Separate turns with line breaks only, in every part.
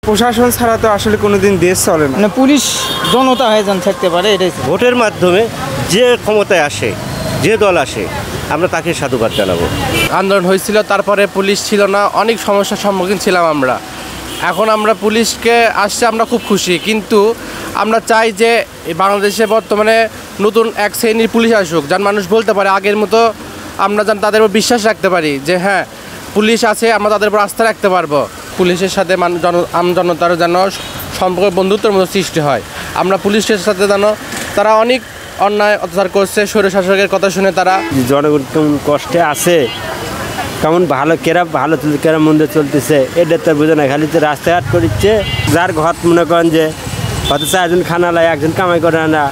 প্রশাসন ছাড়া তো আসলে কোনোদিন দেশ চলে না।
মানে পুলিশ জনতা হয়ে যান থাকতে পারে, এটাই
ভোটের মাধ্যমে যে ক্ষমতায় আসে, যে দল আসে, আমরা তাকে সাধুবাদ জানাবো।
আন্দোলন হয়েছিল, তারপরে পুলিশ ছিল না, অনেক সমস্যার সম্মুখীন ছিলাম আমরা। এখন আমরা পুলিশকে আসছে, আমরা খুব খুশি, কিন্তু আমরা চাই যে বাংলাদেশে বর্তমানে নতুন এক শ্রেণীর পুলিশ আসুক, যার মানুষ বলতে পারে আগের মতো আমরা যেন তাদের উপর বিশ্বাস রাখতে পারি যে হ্যাঁ পুলিশ আছে, আমরা তাদের উপর আস্থা রাখতে পারবো। পুলিশের সাথে জনতার যেন সম্পর্ক বন্ধুত্বের মতো সৃষ্টি হয়। আমরা পুলিশের সাথে যেন, তারা অনেক অন্যায় অত্যাচার করছে, স্বৈরশাসকের কথা শুনে তারা
জনগণ কেমন কষ্টে আছে, কেমন ভালো কেরা ভালো চলছে, কেরা মন্দ চলতেছে, এটা তো বোঝে না। খালি তো রাস্তাঘাট করিচ্ছে, যার ঘর মনে করেন যে হয়তো 4 জন খানা লাই, 1 জন কামাই করে না,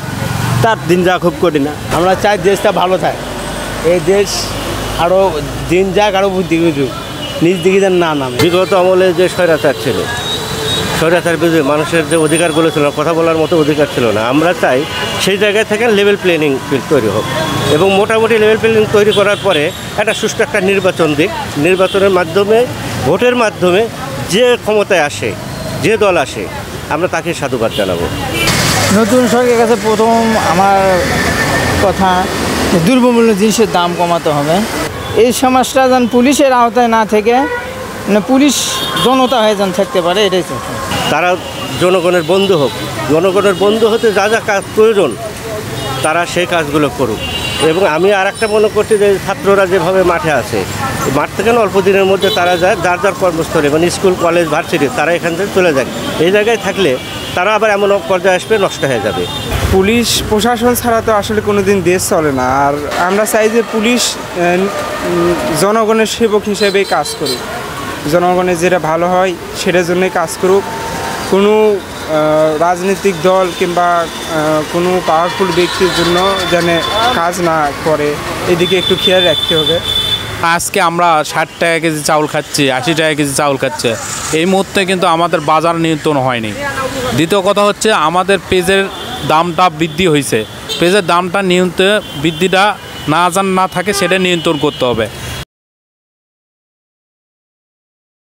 তার দিন যা খুব করি না।
আমরা চাই দেশটা ভালো থাকে, এই দেশ আরও দিন যাক, আরও বুদ্ধি বুঝুক, নিজ দিকে যেন না নামে।
বিগত আমলে যে স্বৈরাচার ছিল, স্বৈরাচার বিরুদ্ধে মানুষের যে অধিকারগুলো ছিল, কথা বলার মতো অধিকার ছিল না। আমরা চাই সেই জায়গায় থেকে লেভেল প্লেইং ফিল্ড তৈরি হোক, এবং মোটামুটি লেভেল প্লেইং তৈরি করার পরে একটা সুষ্ঠু একটা নির্বাচন দিক। নির্বাচনের মাধ্যমে, ভোটের মাধ্যমে যে ক্ষমতায় আসে, যে দল আসে, আমরা তাকে সাধুবাদ জানাবো।
নতুন সরকারের কাছে প্রথম আমার কথা, দ্রব্যমূল্য জিনিসের দাম কমাতে হবে। এই সমাজটা যেন পুলিশের আওতায় না থেকে মানে পুলিশ জনতা হয়ে যান থাকতে পারে, এটাই
তারা জনগণের বন্ধু হোক, জনগণের বন্ধু হতে যা যা কাজ প্রয়োজন তারা সেই কাজগুলো করুক। এবং আমি আর একটা মনে করছি যে ছাত্ররা যেভাবে মাঠে আছে, মাঠ থেকে অল্প দিনের মধ্যে তারা যায় যার যার কর্মস্থলে, মানে স্কুল, কলেজ, ভার্সিটি, তারা এখান থেকে চলে যায়। এই জায়গায় থাকলে তারা আবার এমন পর্যায়ে আসবে, নষ্ট হয়ে যাবে।
পুলিশ প্রশাসন ছাড়া তো আসলে কোনোদিন দেশ চলে না। আর আমরা চাই যে পুলিশ জনগণের সেবক হিসেবেই কাজ করুক, জনগণের যেটা ভালো হয় সেটার জন্যই কাজ করুক। কোনো রাজনৈতিক দল কিংবা কোনো পাওয়ারফুল ব্যক্তির জন্য যেন কাজ না করে, এদিকে একটু খেয়াল রাখতে হবে।
আজকে আমরা 60 টাকা কেজি চাউল খাচ্ছি, 80 টাকা কেজি চাউল খাচ্ছে। এই মুহূর্তে কিন্তু আমাদের বাজার নিয়ন্ত্রণ হয়নি। দ্বিতীয় কথা হচ্ছে আমাদের পেঁয়াজের দামটা বৃদ্ধি হয়েছে। পেঁয়াজের দামটা বৃদ্ধিটা না থাকে, সেটা নিয়ন্ত্রণ করতে হবে।